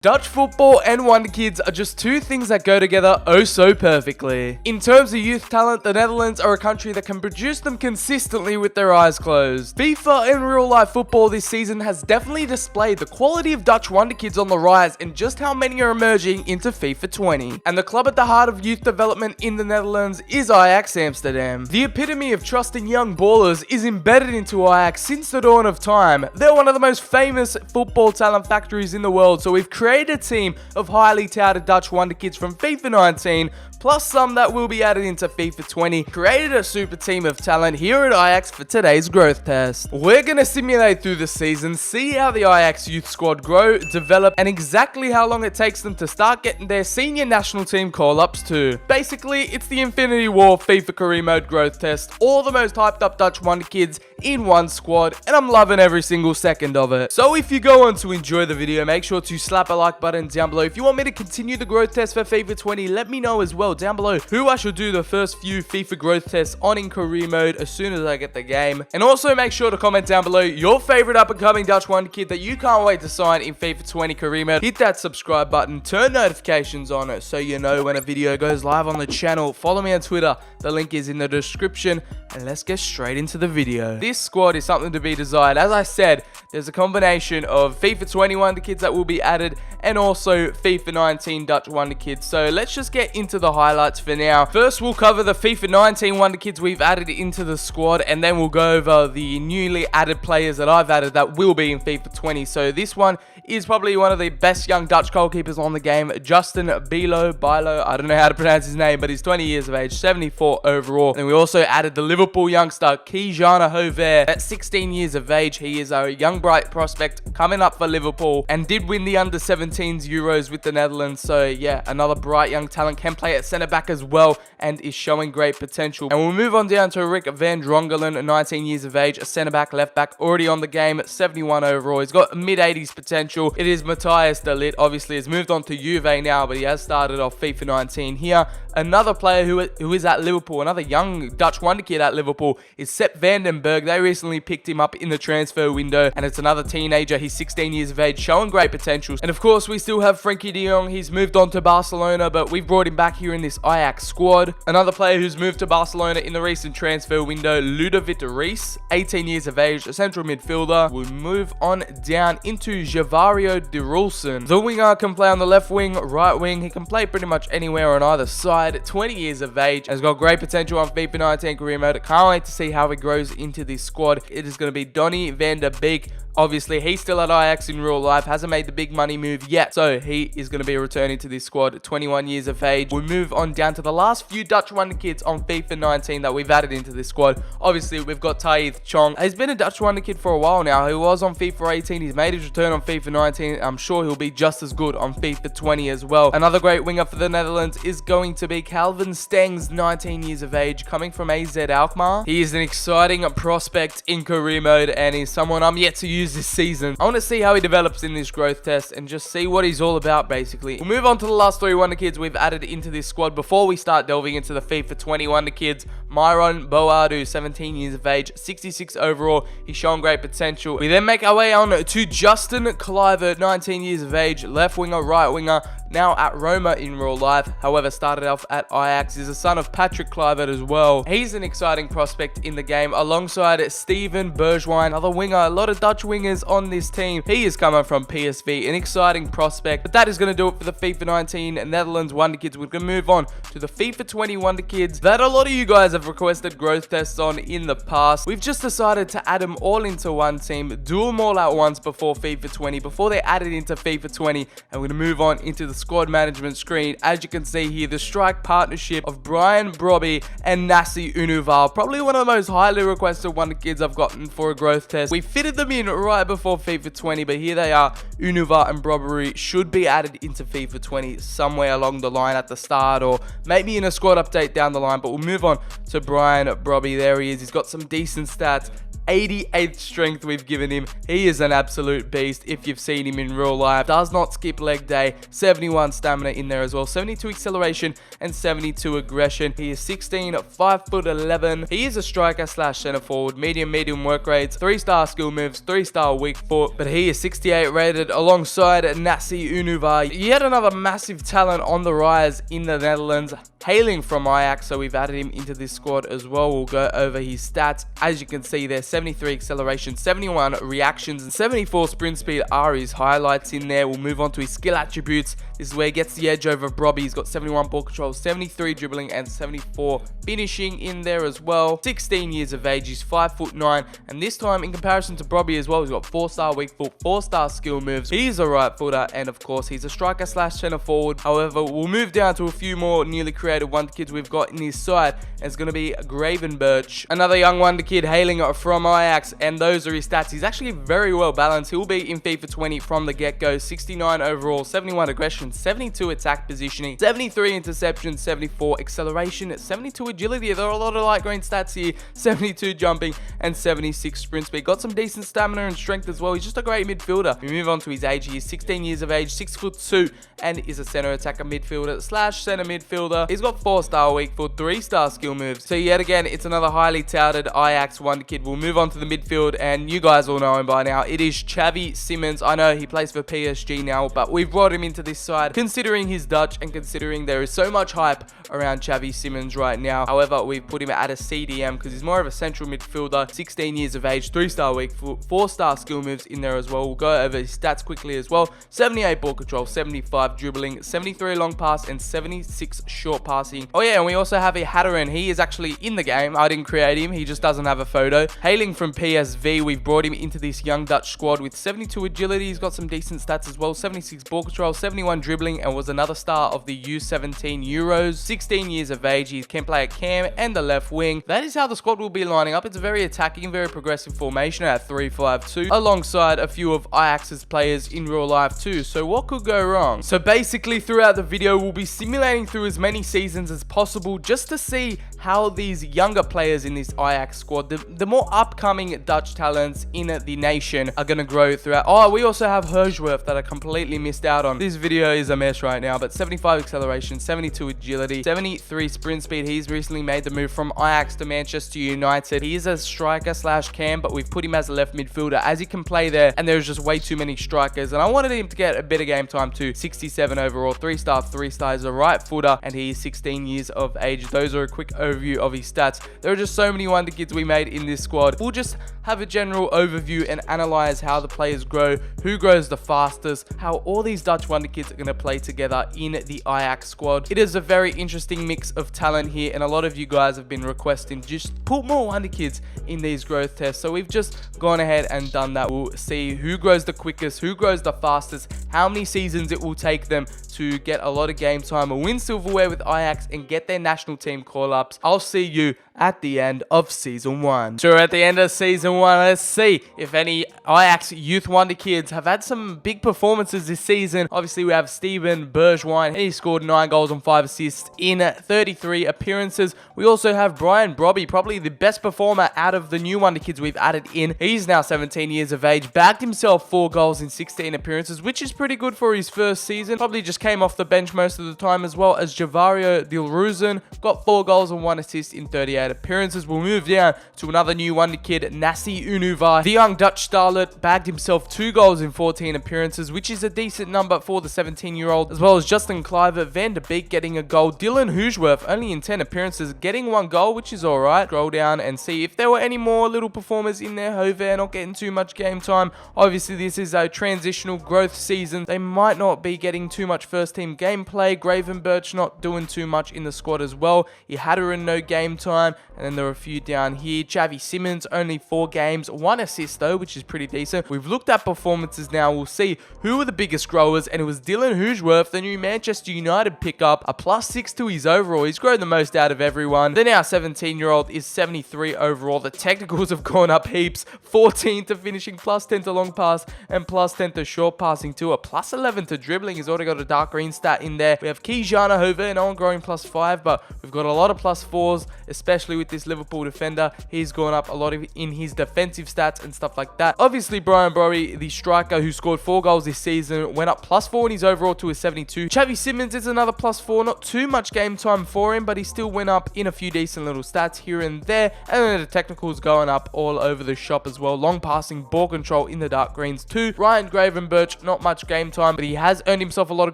Dutch football and wonderkids are just two things that go together oh so perfectly. In terms of youth talent, the Netherlands are a country that can produce them consistently with their eyes closed. FIFA and real life football this season has definitely displayed the quality of Dutch wonderkids on the rise and just how many are emerging into FIFA 20. And the club at the heart of youth development in the Netherlands is Ajax Amsterdam. The epitome of trusting young ballers is embedded into Ajax since the dawn of time. They're one of the most famous football talent factories in the world, so we've created a team of highly touted Dutch wonderkids from FIFA 19, plus some that will be added into FIFA 20, created a super team of talent here at Ajax for today's growth test. We're going to simulate through the season, see how the Ajax youth squad grow, develop, and exactly how long it takes them to start getting their senior national team call-ups too. Basically, it's the Infinity War FIFA career mode growth test, all the most hyped up Dutch wonderkids in one squad, and I'm loving every single second of it. So if you go on to enjoy the video, make sure to slap a like button down below. If you want me to continue the growth test for FIFA 20, let me know as well down below who I should do the first few FIFA growth tests on in career mode as soon as I get the game. And also make sure to comment down below your favorite up and coming Dutch wonderkid that you can't wait to sign in FIFA 20 career mode. Hit that subscribe button, turn notifications on it so you know when a video goes live on the channel. Follow me on Twitter, the link is in the description, and let's get straight into the video. This squad is something to be desired. As I said, there's a combination of FIFA 20 wonderkids that will be added and also FIFA 19 Dutch wonderkids. So let's just get into the highlights for now. First, we'll cover the FIFA 19 wonderkids we've added into the squad, and then we'll go over the newly added players that I've added that will be in FIFA 20. So this one is probably one of the best young Dutch goalkeepers on the game, Justin Bijlo, I don't know how to pronounce his name, but he's 20 years of age, 74 overall. And we also added the Liverpool youngster, Kijana Hover, at 16 years of age. He is a young bright prospect coming up for Liverpool and did win the under-17s Euros with the Netherlands. So yeah, another bright young talent, can play at centre-back as well and is showing great potential. And we'll move on down to Rick van Drongelen, 19 years of age, a centre-back, left-back, already on the game, 71 overall. He's got mid-80s potential. It is Matthias de Ligt, obviously has moved on to Juve now, but he has started off FIFA 19 here. Another player who is at Liverpool, another young Dutch wonderkid at Liverpool, is Sepp van den Berg. They recently picked him up in the transfer window, and it's another teenager. He's 16 years of age, showing great potential. And of course, we still have Frenkie de Jong. He's moved on to Barcelona, but we've brought him back here in this Ajax squad. Another player who's moved to Barcelona in the recent transfer window, Ludovic Reis, 18 years of age, a central midfielder. We'll move on down into Javario de Roelsen. The winger can play on the left wing, right wing. He can play pretty much anywhere on either side. 20 years of age, has got great potential on FIFA 19 career mode. Can't wait to see how he grows into this squad. It is going to be Donny van der Beek. Obviously, he's still at Ajax in real life, hasn't made the big money move yet, so he is going to be returning to this squad, 21 years of age. We'll move on down to the last few Dutch wonderkids on FIFA 19 that we've added into this squad. Obviously, we've got Taith Chong. He's been a Dutch wonderkid for a while now. He was on FIFA 18. He's made his return on FIFA 19. I'm sure he'll be just as good on FIFA 20 as well. Another great winger for the Netherlands is going to be Calvin Stengs, 19 years of age, coming from AZ Alkmaar. He is an exciting prospect in career mode, and he's someone I'm yet to use this season. I want to see how he develops in this growth test and just see what he's all about, basically. We'll move on to the last three wonderkids we've added into this squad before we start delving into the FIFA 20 wonderkids. Myron Boadu, 17 years of age, 66 overall. He's shown great potential. We then make our way on to Justin Kluivert, 19 years of age, left winger, right winger, now at Roma in real life. However, started off at Ajax. He's a son of Patrick Kluivert as well. He's an exciting prospect in the game alongside Steven Bergwijn, another winger. A lot of Dutch wingers on this team. He is coming from PSV, an exciting prospect. But that is going to do it for the FIFA 19 Netherlands wonderkids. We're going to move on to the FIFA 20 wonderkids that a lot of you guys have requested growth tests on in the past. We've just decided to add them all into one team, do them all at once before FIFA 20, before they're added into FIFA 20, and we're going to move on into the squad management screen. As you can see here, the strike partnership of Brian Brobbey and Nasi Unuvar, probably one of the most highly requested wonderkids I've gotten for a growth test. We fitted them in right before FIFA 20, but here they are. Unuvar and Brobbey should be added into FIFA 20 somewhere along the line at the start, or maybe in a squad update down the line. But we'll move on to Brian Brobbey. There he is. He's got some decent stats. 88th strength we've given him. He is an absolute beast if you've seen him in real life. Does not skip leg day. 71 stamina in there as well. 72 acceleration and 72 aggression. He is 16, 5'11". He is a striker slash center forward. Medium work rates. 3-star skill moves. 3 3-star weak foot, but he is 68 rated alongside Nassi Unuvar. Yet another massive talent on the rise in the Netherlands, hailing from Ajax, so we've added him into this squad as well. We'll go over his stats. As you can see there, 73 acceleration, 71 reactions, and 74 sprint speed are his highlights in there. We'll move on to his skill attributes. This is where he gets the edge over Brobbey. He's got 71 ball control, 73 dribbling, and 74 finishing in there as well. 16 years of age, he's 5'9", and this time in comparison to Brobbey as well, he's got 4-star weak foot, 4-star skill moves. He's a right footer, and of course he's a striker slash centre forward. However, we'll move down to a few more newly created wonder kids we've got in his side, and it's going to be Gravenberch, another young wonder kid hailing from Ajax, and those are his stats. He's actually very well balanced. He'll be in FIFA 20 from the get-go. 69 overall, 71 aggression, 72 attack positioning, 73 interception, 74 acceleration, 72 agility. There are a lot of light green stats here. 72 jumping and 76 sprint speed. Got some decent stamina and strength as well. He's just a great midfielder. We move on to his age. He is 16 years of age, 6'2", and is a center attacker midfielder slash center midfielder. He's got 4-star weak foot, 3-star skill moves. So yet again, it's another highly touted Ajax wonder kid. We'll move on to the midfield, and you guys all know him by now. It is Xavi Simons. I know he plays for PSG now, but we've brought him into this side considering he's Dutch and considering there is so much hype around Xavi Simons right now. However, we've put him at a CDM because he's more of a central midfielder. 16 years of age, 3-star weak foot, 4-star skill moves in there as well. We'll go over his stats quickly as well. 78 ball control, 75 dribbling, 73 long pass, and 76 short passing. Oh yeah, and we also have a Hatteran. He is actually in the game. I didn't create him. He just doesn't have a photo. Hailing from PSV, we've brought him into this young Dutch squad with 72 agility. He's got some decent stats as well. 76 ball control, 71 dribbling, and was another star of the U17 Euros. 16 years of age. He can play at cam and the left wing. That is how the squad will be lining up. It's a very attacking, very progressive formation at 3-5-2, alongside a few of Ajax's players in real life too. So what could go wrong? So basically, throughout the video, we'll be simulating through as many seasons as possible just to see how these younger players in this Ajax squad, the more upcoming Dutch talents in the nation, are going to grow throughout. Oh, we also have Hershworth that I completely missed out on. This video is a mess right now, but 75 acceleration, 72 agility, 73 sprint speed. He's recently made the move from Ajax to Manchester United. He is a striker slash cam, but we've put him as a left midfielder as he can play there, and there's just way too many strikers, and I wanted him to get a bit of game time too. 67 overall, 3-star is a right footer, and he is 16 years of age. Those are a quick overview of his stats. There are just so many wonder kids we made in this squad. We'll just have a general overview and analyze how the players grow, who grows the fastest, how all these Dutch wonder kids are going to play together in the Ajax squad. It is a very interesting mix of talent here, and a lot of you guys have been requesting just put more wonder kids in these growth tests, so we've just gone ahead and done that. We'll see who grows the quickest, who grows the fastest, how many seasons it will take them to get a lot of game time or win silverware with Ajax and get their national team call-ups. I'll see you at the end of Season 1. So at the end of Season 1, let's see if any Ajax youth wonder kids have had some big performances this season. Obviously, we have Steven Bergwijn. He scored 9 goals and 5 assists in 33 appearances. We also have Brian Brobbey, probably the best performer out of the new wonder kids we've added in. He's now 17 years of age, bagged himself 4 goals in 16 appearances, which is pretty good for his first season. Probably just came off the bench most of the time, as well as Javario Dilrozen, got 4 goals and 1 assist in 38 appearances. We'll move down to another new wonder kid, Nassi Unuvar. The young Dutch starlet bagged himself 2 goals in 14 appearances, which is a decent number for the 17-year-old, as well as Justin Kluivert, Van de Beek getting a goal. Dylan Hershworth only in 10 appearances, getting 1 goal, which is alright. Scroll down and see if there were any more little performers in there. Hover not getting too much game time. Obviously, this is a transitional growth season. They might not be getting too much first team gameplay. Gravenberch not doing too much in the squad as well. Hatteran no game time, and then there are a few down here. Xavi Simons only 4 games, 1 assist though, which is pretty decent. We've looked at performances now. We'll see who were the biggest growers, and it was Dylan Hershworth, the new Manchester United pickup, a +6 to his overall. He's grown the most out of everyone. Then our 17-year-old is 73 overall. The technicals have gone up heaps. 14 to finishing, +10 to long pass, and +10 to short passing too. A +11 to dribbling. He's already got a dark green stat in there. We have Kijana Hover, no one growing +5, but we've got a lot of +4s, especially with this Liverpool defender. He's gone up a lot in his defensive stats and stuff like that. Obviously, Brian Brobbey, the striker who scored 4 goals this season, went up +4 in his overall to a 72. Xavi Simons is another +4. Not too much game time for him, but he still went up in a few decent little stats here and there. And then the technicals going up all over the shop as well. Long pass passing, ball control in the dark greens. 2, Ryan Gravenberch, not much game time, but he has earned himself a lot of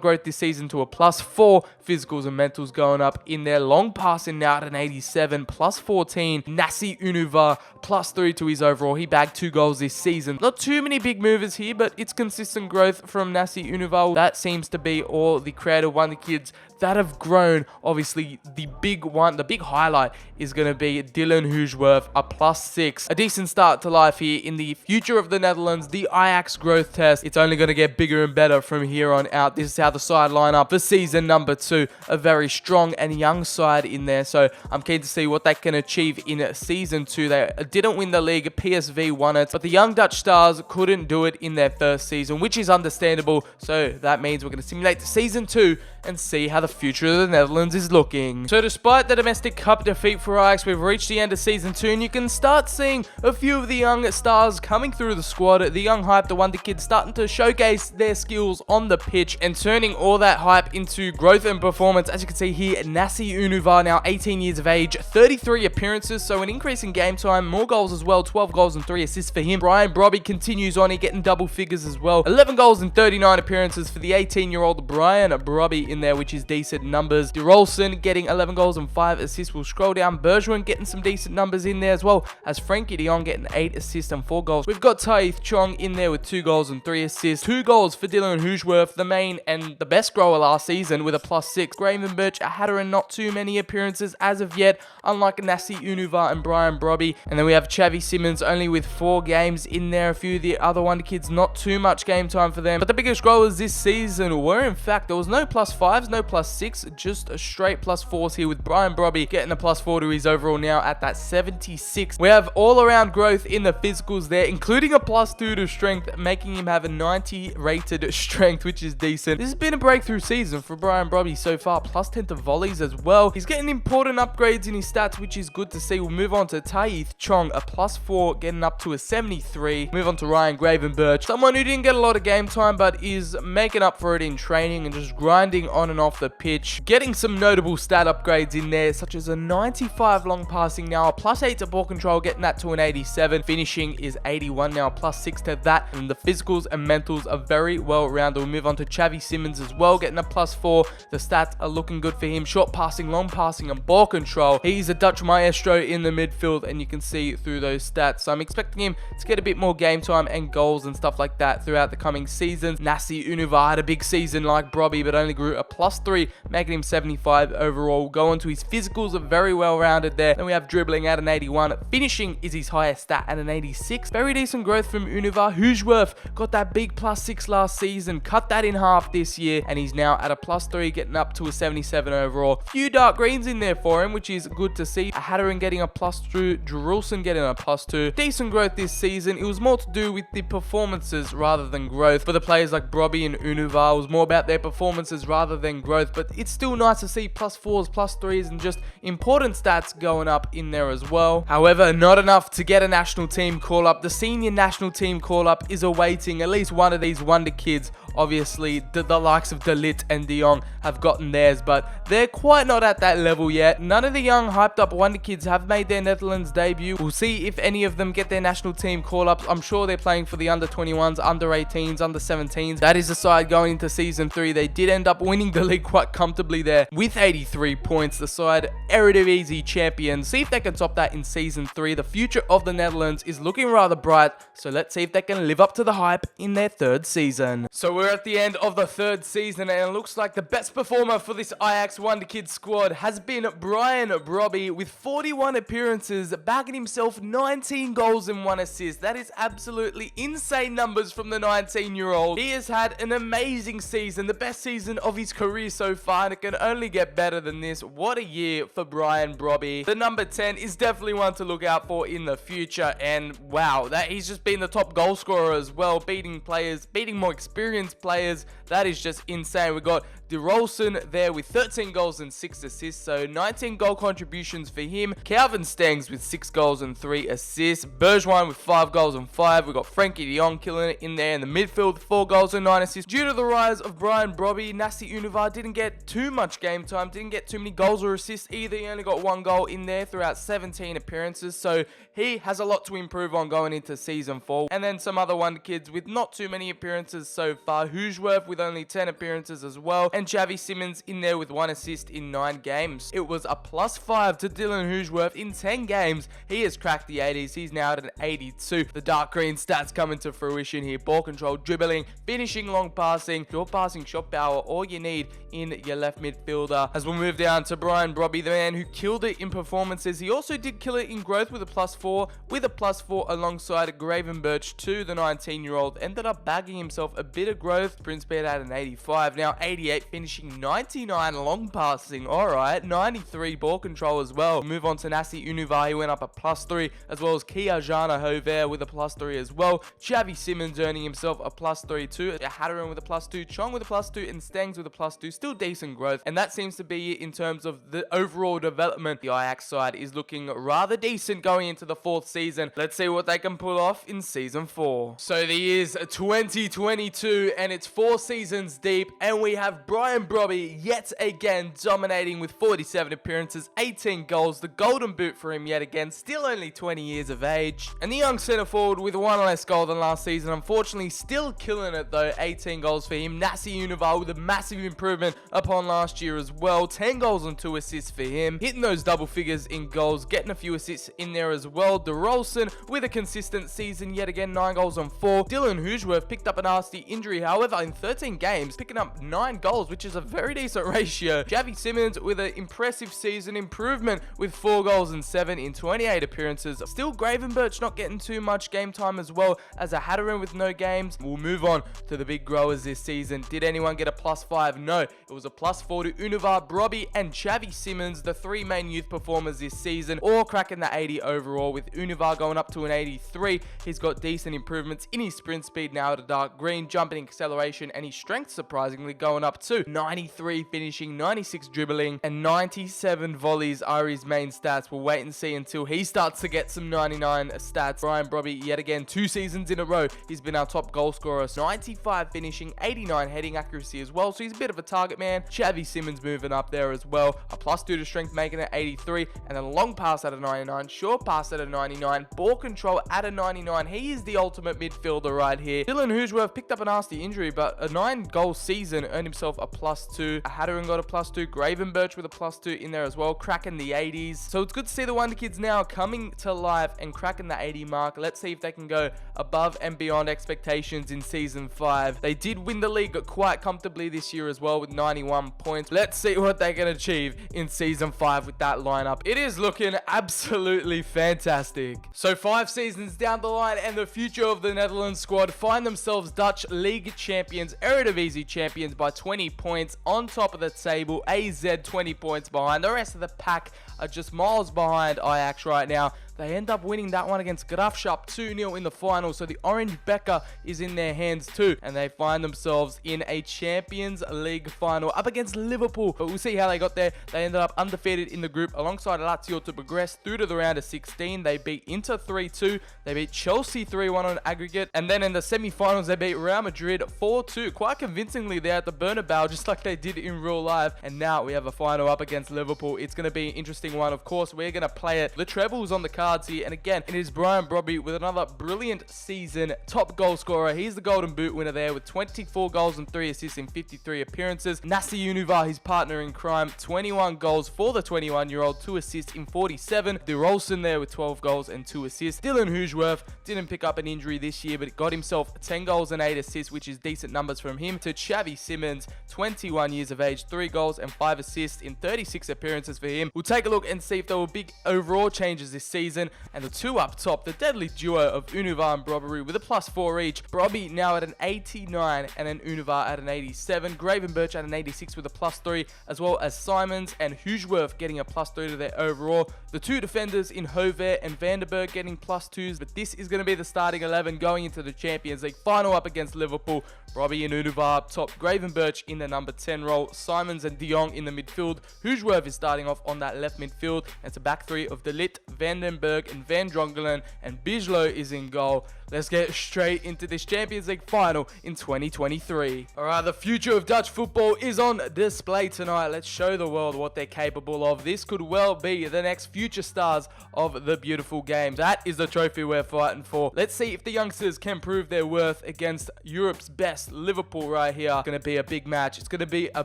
growth this season to a +4. Physicals and mentals going up in there. Long passing now at an 87, +14. Nassi Unuvar, +3 to his overall. He bagged 2 goals this season. Not too many big movers here, but it's consistent growth from Nassi Unuvar. That seems to be all the creative wonder kids that have grown. Obviously, the big highlight is going to be Dylan Hoojworth, a +6. A decent start to life here in the future of the Netherlands, the Ajax growth test. It's only going to get bigger and better from here on out. This is how the side line up for season number 2. A very strong and young side in there, so I'm keen to see what they can achieve in season 2. They didn't win the league, PSV won it, but the young Dutch stars couldn't do it in their first season, which is understandable. So that means we're going to simulate season 2 and see how the future of the Netherlands is looking. So despite the domestic cup defeat for Ajax, we've reached the end of season 2, and you can start seeing a few of the young stars coming through the squad. The young hype, the wonder kids, starting to showcase their skills on the pitch and turning all that hype into growth and performance. As you can see here, Nassi Unuvar, now 18 years of age, 33 appearances, so an increase in game time, more goals as well, 12 goals and 3 assists for him. Brian Brobbey continues on, he getting double figures as well, 11 goals and 39 appearances for the 18-year-old Brian Brobbey in there, which is decent numbers. De Rolson getting 11 goals and 5 assists. We'll scroll down. Bergwijn getting some decent numbers in there as well, as Frankie de Jong getting 8 assists and 4 goals. We've got Taith Chong in there with 2 goals and 3 assists. 2 goals for Dylan Hoojworth, the main and the best grower last season with a +6. Gravenberch, a hatter, and not too many appearances as of yet, unlike Nassi Unuvar and Brian Brobbey. And then we have Xavi Simons only with 4 games in there. A few of the other wonder kids, not too much game time for them. But the biggest growers this season were, in fact, there was no +5s, no +6, just a straight +4s here, with Brian Brobbey getting a +4 to his overall now at that 76. We have all around growth in the physicals there, including a +2 to strength, making him have a 90 rated strength, which is decent. This has been a breakthrough season for Brian Brobbey so far, +10 to volleys as well. He's getting important upgrades in his stats, which is good to see. We'll move on to Taith Chong, a +4, getting up to a 73. Move on to Ryan Gravenberch, someone who didn't get a lot of game time, but is making up for it in training and just grinding on and off the pitch, getting some notable stat upgrades in there, such as a 95 long passing now, a +8 to ball control, getting that to an 87. Finishing is 81 now, +6 to that, and the physicals and mentals are very well rounded. We'll move on to Xavi Simons as well, getting a +4. The stats are looking good for him. Short passing, long passing, and ball control. He's a Dutch maestro in the midfield, and you can see through those stats. So I'm expecting him to get a bit more game time and goals and stuff like that throughout the coming seasons. Nassi Unuvar had a big season like Brobbey, but only grew a +3, making him 75 overall. Go on to his physicals, are very well rounded there. Then we have dribbling at an 81. Finishing is his highest stat at an 86. Very decent growth from Unuvar. Hoojworth got that big +6 last season, cut that in half this year, and he's now at a +3, getting up to a 77 overall. Few dark greens in there for him, which is good to see. A Hatteran getting a +2, Jerusalem getting a +2. Decent growth this season. It was more to do with the performances rather than growth. For the players like Brobbey and Unuvar, it was more about their performances rather than growth, but it's still nice to see +4s, +3s, and just important stats going up in there as well. However, not enough to get a national team call-up. The senior national team call-up is awaiting at least one of these wonder kids. Obviously, the likes of De Ligt and De Jong have gotten theirs, but they're quite not at that level yet. None of the young, hyped-up wonder kids have made their Netherlands debut. We'll see if any of them get their national team call-ups. I'm sure they're playing for the under-21s, under-18s, under-17s. That is the side going into Season 3. They did end up winning the league quite comfortably there with 83 points. The side, Eredivisie champions. See if they can top that in Season 3. The future of the Netherlands is looking rather bright, so let's see if they can live up to the hype in their 3rd season. So we're at the end of the 3rd season, and it looks like the best performer for this Ajax Wonder Kids squad has been Brian Brobbey with 41 appearances, bagging himself 19 goals and 1 assist. That is absolutely insane numbers from the 19-year-old. He has had an amazing season, the best season of his career so far, and it can only get better than this. What a year for Brian Brobbey. The number 10 is definitely one to look out for in the future, and wow, that he's just been the top goal scorer as well, beating players, beating more experienced assist players. That is just insane. We got DeRolson there with 13 goals and 6 assists, so 19 goal contributions for him. Calvin Stengs with 6 goals and 3 assists. Bergwijn with 5 goals and 5. We got Frankie de Jong killing it in there in the midfield, 4 goals and 9 assists. Due to the rise of Brobbey, Unuvar didn't get too much game time, didn't get too many goals or assists either. He only got 1 goal in there throughout 17 appearances, so he has a lot to improve on going into season 4. And then some other wonder kids with not too many appearances so far. Hughes with only 10 appearances as well, and Xavi Simons in there with 1 assist in 9 games. It was a +5 to Dylan Hughes in 10 games. He has cracked the 80s. He's now at an 82. The dark green stats coming to fruition here. Ball control, dribbling, finishing, long passing, short passing, shot power, all you need in your left midfielder. As we'll move down to Brobbey, the man who killed it in performances. He also did kill it in growth with a +4, alongside Gravenberch too. The 19-year-old ended up bagging himself a bit of growth. Sprint speed at an 85, now 88, finishing 99 long passing. Alright, 93 ball control as well. Move on to Unuvar, he went up a +3, as well as Kiajana Hover with a +3 as well. Xavi Simons earning himself a +3 too. Hatteran with a +2, Chong with a +2, and Stengs with a +2. Still decent growth, and that seems to be it in terms of the overall development. The Ajax side is looking rather decent going into the 4th season. Let's see what they can pull off in season 4. So the year's 2022, and it's 4 seasons deep, and we have Brobbey yet again dominating with 47 appearances, 18 goals, the golden boot for him yet again, still only 20 years of age. And the young centre forward with 1 less goal than last season, unfortunately still killing it though, 18 goals for him. Unuvar with a massive improvement upon last year as well, 10 goals and 2 assists for him, hitting those double figures in goals, getting a few assists in there as well. DeRolson with a consistent season yet again, 9 goals and 4. Dylan Hughes picked up a nasty injury, however in 13 games picking up 9 goals, which is a very decent ratio. Xavi Simons with an impressive season improvement with 4 goals and 7 in 28 appearances. Still Gravenberch not getting too much game time as well as a Hatteran with no games. We'll move on to the big growers this season. Did anyone get a +5? No, it was a +4 to Unuvar, Brobbey, and Xavi Simons, the 3 main youth performers this season, all cracking the 80 overall, with Unuvar going up to an 83. He's got decent improvements in his sprint speed now at a dark green, jumping acceleration, and his strength surprisingly going up to 93 finishing, 96 dribbling, and 97 volleys are his main stats. We'll wait and see until he starts to get some 99 stats. Brobbey yet again 2 seasons in a row, he's been our top goal scorer, 95 finishing, 89 heading accuracy as well, so he's a bit of a target man. Xavi Simons moving up there as well, a +2 to strength making it 83, and a long pass at a 99, short pass at a 99, ball control at a 99. He is the ultimate midfielder right here. Dylan Hughes picked up a nasty injury, but a 9-goal season, earned himself a +2. Hatteran got a +2, Gravenberch with a +2 in there as well, cracking the 80s. So it's good to see the Wonder Kids now coming to life and cracking the 80 mark. Let's see if they can go above and beyond expectations in season 5. They did win the league quite comfortably this year as well with 91 points. Let's see what they can achieve in season 5 with that lineup. It is looking absolutely fantastic. So 5 seasons down the line, and the future of the Netherlands squad find themselves Dutch League champions, Eredivisie champions by 20 points on top of the table. AZ 20 points behind. The rest of the pack are just miles behind Ajax right now. They end up winning that one against Graafschap 2-0 in the final, so the Orange Becker is in their hands too, and they find themselves in a Champions League final up against Liverpool. But we'll see how they got there. They ended up undefeated in the group alongside Lazio to progress through to the round of 16. They beat Inter 3-2, they beat Chelsea 3-1 on aggregate, and then in the semi-finals they beat Real Madrid 4-2 quite convincingly there at the Bernabeu, just like they did in real life. And now we have a final up against Liverpool. It's going to be an interesting one. Of course, we're going to play it. The trebles on the cards here, and again, it is Brobbey with another brilliant season, top goal scorer. He's the golden boot winner there with 24 goals and 3 assists in 53 appearances. Unuvar, his partner in crime, 21 goals for the 21-year-old, 2 assists in 47. DeRolson there with 12 goals and 2 assists. Dylan Hughes didn't pick up an injury this year, but got himself 10 goals and 8 assists, which is decent numbers from him. To Xavi Simons, 21 years of age, 3 goals and 5 assists in 36 appearances for him. We'll take a look and see if there were big overall changes this season. season. And the two up top, the deadly duo of Unuvar and Brobbey with a +4 each. Brobbey now at an 89 and then Unuvar at an 87. Gravenberch at an 86 with a +3, as well as Simons and Hugeworth getting a +3 to their overall. The two defenders in Hover and Vandenberg getting +2s, but this is going to be the starting 11 going into the Champions League final up against Liverpool. Brobbey and Unuvar up top, Gravenberch in the number 10 role, Simons and De Jong in the midfield. Hugeworth is starting off on that left midfield, and it's a back three of De Ligt, Vandenberg and Van Drongelen, and Bijlow is in goal. Let's get straight into this Champions League final in 2023. Alright, the future of Dutch football is on display tonight. Let's show the world what they're capable of. This could well be the next future stars of the beautiful game. That is the trophy we're fighting for. Let's see if the youngsters can prove their worth against Europe's best, Liverpool, right here. It's going to be a big match. It's going to be a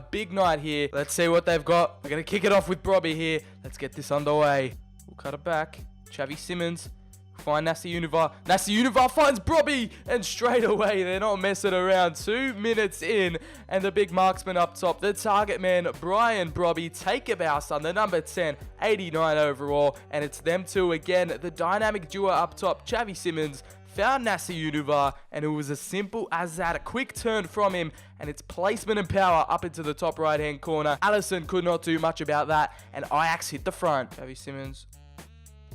big night here. Let's see what they've got. We're going to kick it off with Brobbey here. Let's get this underway. We'll cut it back. Xavi Simons. Find Nasser Unuvar. Nasser Unuvar finds Brobbey, and straight away they're not messing around. 2 minutes in, and the big marksman up top, the target man Brian Brobbey, take a bow, son. The number 10, 89 overall, and it's them two again. The dynamic duo up top, Xavi Simons found Nasser Unuvar, and it was as simple as that. A quick turn from him, and it's placement and power up into the top right hand corner. Alisson could not do much about that, and Ajax hit the front. Xavi Simons,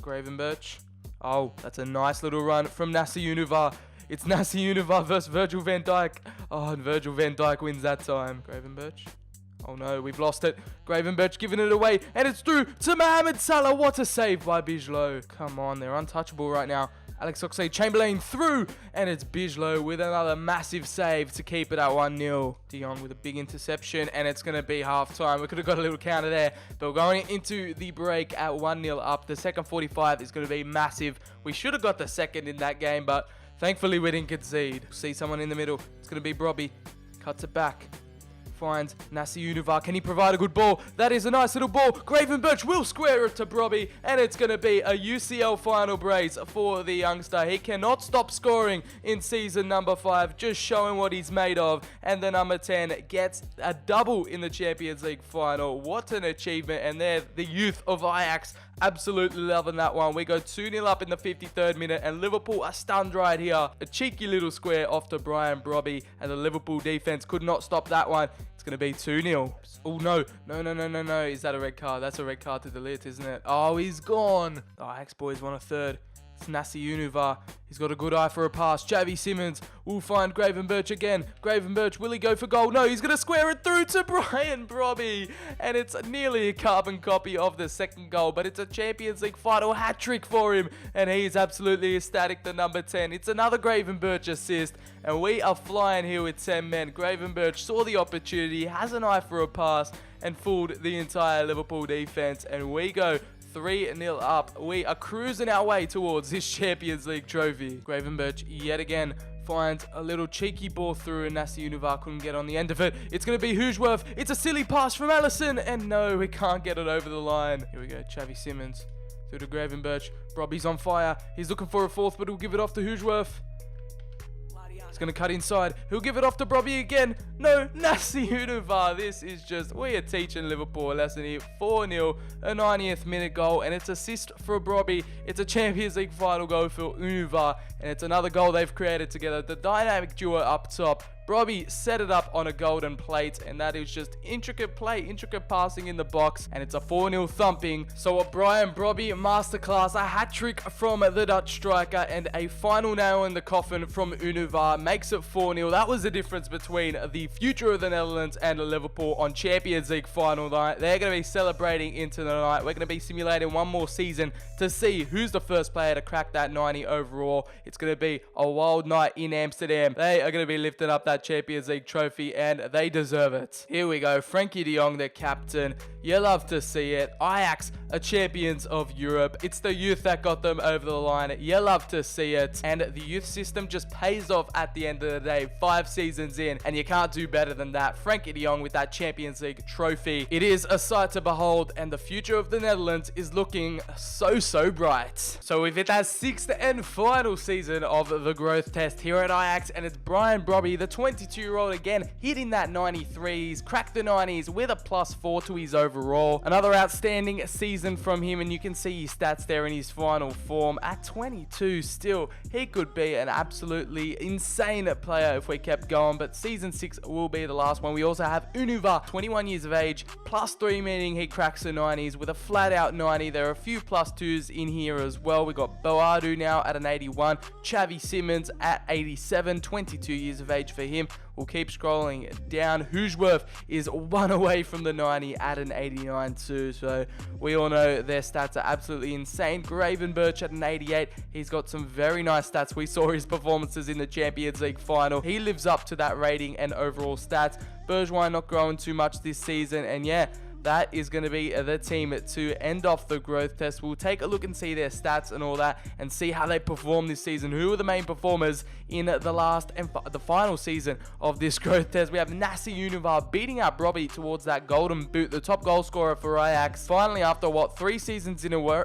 Gravenberch. Oh, that's a nice little run from Nasser Unuvar. It's Nasser Unuvar versus Virgil van Dijk. Oh, and Virgil van Dijk wins that time. Gravenberch. Oh no, we've lost it. Gravenberch giving it away, and it's through to Mohamed Salah. What a save by Bijlow. Come on, they're untouchable right now. Alex Oxlade-Chamberlain through, and it's Bijlow with another massive save to keep it at 1-0. De Jong with a big interception, and it's going to be half-time. We could have got a little counter there, but we're going into the break at 1-0 up. The second 45 is going to be massive. We should have got the second in that game, but thankfully we didn't concede. See someone in the middle. It's going to be Brobbey. Cuts it back. Finds Nasser Unuvar. Can he provide a good ball? That is a nice little ball. Gravenberch will square it to Brobbey, and it's going to be a UCL final brace for the youngster. He cannot stop scoring in season number 5, just showing what he's made of. And the number 10 gets a double in the Champions League final. What an achievement. And there, the youth of Ajax, absolutely loving that one. We go 2-0 up in the 53rd minute, and Liverpool are stunned right here. A cheeky little square off to Brian Brobbey, and the Liverpool defense could not stop that one. It's going to be 2-0. Oh, no. No. Is that a red card? That's a red card to De Ligt, isn't it? Oh, he's gone. The Ajax boys won a third. It's Nasser Unuvar. He's got a good eye for a pass. Xavi Simons will find Gravenberch again. Gravenberch, will he go for goal? No, he's going to square it through to Brian Brobbey. And it's nearly a carbon copy of the second goal, but it's a Champions League final hat-trick for him. And he's absolutely ecstatic, the number 10. It's another Gravenberch assist, and we are flying here with 10 men. Gravenberch saw the opportunity, has an eye for a pass, and fooled the entire Liverpool defense. And we go 3-0 up. We are cruising our way towards this Champions League trophy. Gravenberch yet again finds a little cheeky ball through, and Nasser Unuvar couldn't get on the end of it. It's going to be Hugeworth. It's a silly pass from Alisson, and no, we can't get it over the line. Here we go, Xavi Simons through to Gravenberch. Brobbey's on fire. He's looking for a fourth, but he'll give it off to Hugeworth. He's going to cut inside. He'll give it off to Brobbey again. No, Nasser Unuvar. This is just, we are teaching Liverpool a lesson here. 4-0, a 90th minute goal, and it's assist for Brobbey. It's a Champions League final goal for Unuvar, and it's another goal they've created together. The dynamic duo up top. Brobbey set it up on a golden plate, and that is just intricate play, intricate passing in the box, and it's a 4-0 thumping. So a Brian Brobbey masterclass, a hat-trick from the Dutch striker, and a final nail in the coffin from Unuvar makes it 4-0. That was the difference between the future of the Netherlands and Liverpool on Champions League final night. They're going to be celebrating into the night. We're going to be simulating one more season to see who's the first player to crack that 90 overall. It's going to be a wild night in Amsterdam. They are going to be lifting up that Champions League trophy, and they deserve it. Here we go, Frankie de Jong, the captain. You love to see it. Ajax are champions of Europe. It's the youth that got them over the line. You love to see it, and the youth system just pays off at the end of the day. 5 seasons in, and you can't do better than that. Frankie de Jong with that Champions League trophy. It is a sight to behold, and the future of the Netherlands is looking so bright. So we've hit that 6th and final season of the growth test here at Ajax, and it's Brian Brobbey, the 22-year-old again, hitting that 93s, cracked the 90s with a +4 to his overall overall. Another outstanding season from him, and you can see his stats there in his final form. At 22 still, he could be an absolutely insane player if we kept going, but season 6 will be the last one. We also have Unuvar, 21 years of age, +3, meaning he cracks the 90s with a flat out 90. There are a few +2s in here as well. We got Brobbey now at an 81, Xavi Simons at 87, 22 years of age for him. We'll keep scrolling down. Unuvar is one away from the 90 at an 89 too, so we all know their stats are absolutely insane. Gravenberch at an 88. He's got some very nice stats. We saw his performances in the Champions League final. He lives up to that rating and overall stats. Bourgeois not growing too much this season, and yeah, that is going to be the team to end off the growth test. We'll take a look and see their stats and all that and see how they perform this season. Who are the main performers in the last and the final season of this growth test? We have Unuvar beating out Brobbey towards that golden boot, the top goal scorer for Ajax. Finally, after what, 3 seasons in a row,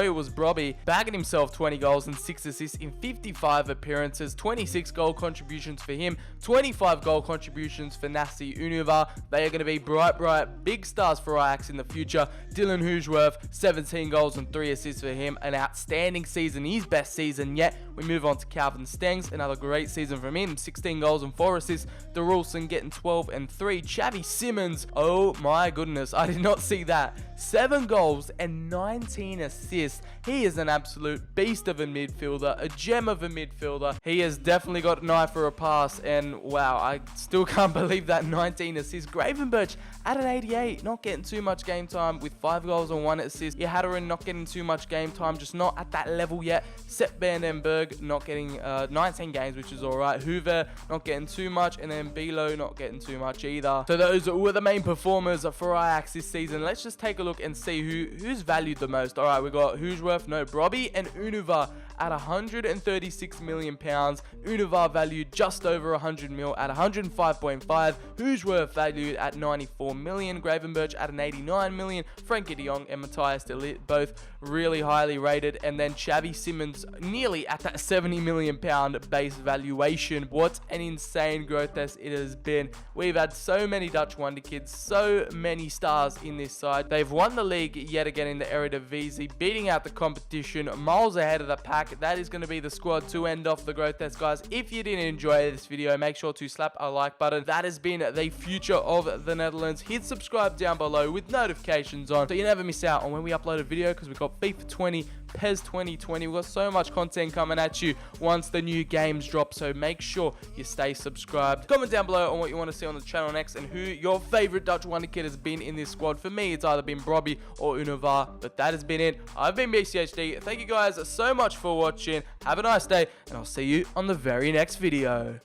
it was Brobbey bagging himself 20 goals and 6 assists in 55 appearances, 26 goal contributions for him, 25 goal contributions for Unuvar. They are going to be bright, big stars for Ajax in the future. Dylan Unuvar, 17 goals and 3 assists for him. An outstanding season, his best season yet. We move on to Calvin Stengs, another great season from him, 16 goals and 4 assists. Derulson getting 12 and 3. Xavi Simons, oh my goodness, I did not see that. 7 goals and 19 assists. He is an absolute beast of a midfielder, a gem of a midfielder. He has definitely got an eye for a pass, and wow, I still can't believe that 19 assists. Gravenberch at an 88, not getting too much game time with 5 goals and 1 assist. Yehadarin not getting too much game time, just not at that level yet. Sepp Vandenberg not getting 19 games, which is alright. Hoover not getting too much, and then Bilo not getting too much either. So those were the main performers for Ajax this season. Let's just take a look and see who's valued the most. Alright, we got Unuvar, no, Brobbey and Unuvar at 136 million pounds. Unuvar valued just over 100 mil at 105.5. Unuvar valued at 94 million. Gravenberch at an 89 million. Frankie de Jong and Matthias de Ligt both really highly rated, and then Xavi Simons nearly at that 70 million pound base valuation. What an insane growth test it has been. We've had so many Dutch wonder kids, so many stars in this side. They've won the league yet again in the Eredivisie, beating out the competition miles ahead of the pack. That is going to be the squad to end off the growth test, guys. If you did enjoy this video, make sure to slap a like button. That has been the future of the Netherlands. Hit subscribe down below with notifications on so you never miss out on when we upload a video, because we've got FIFA 20, PES 2020. We've got so much content coming at you once the new games drop, so make sure you stay subscribed. Comment down below on what you want to see on the channel next and who your favorite Dutch wonder kid has been in this squad. For me, it's either been Brobbey or Unuvar, but that has been it. I've been BCHD. Thank you guys so much for watching. Have a nice day, and I'll see you on the very next video.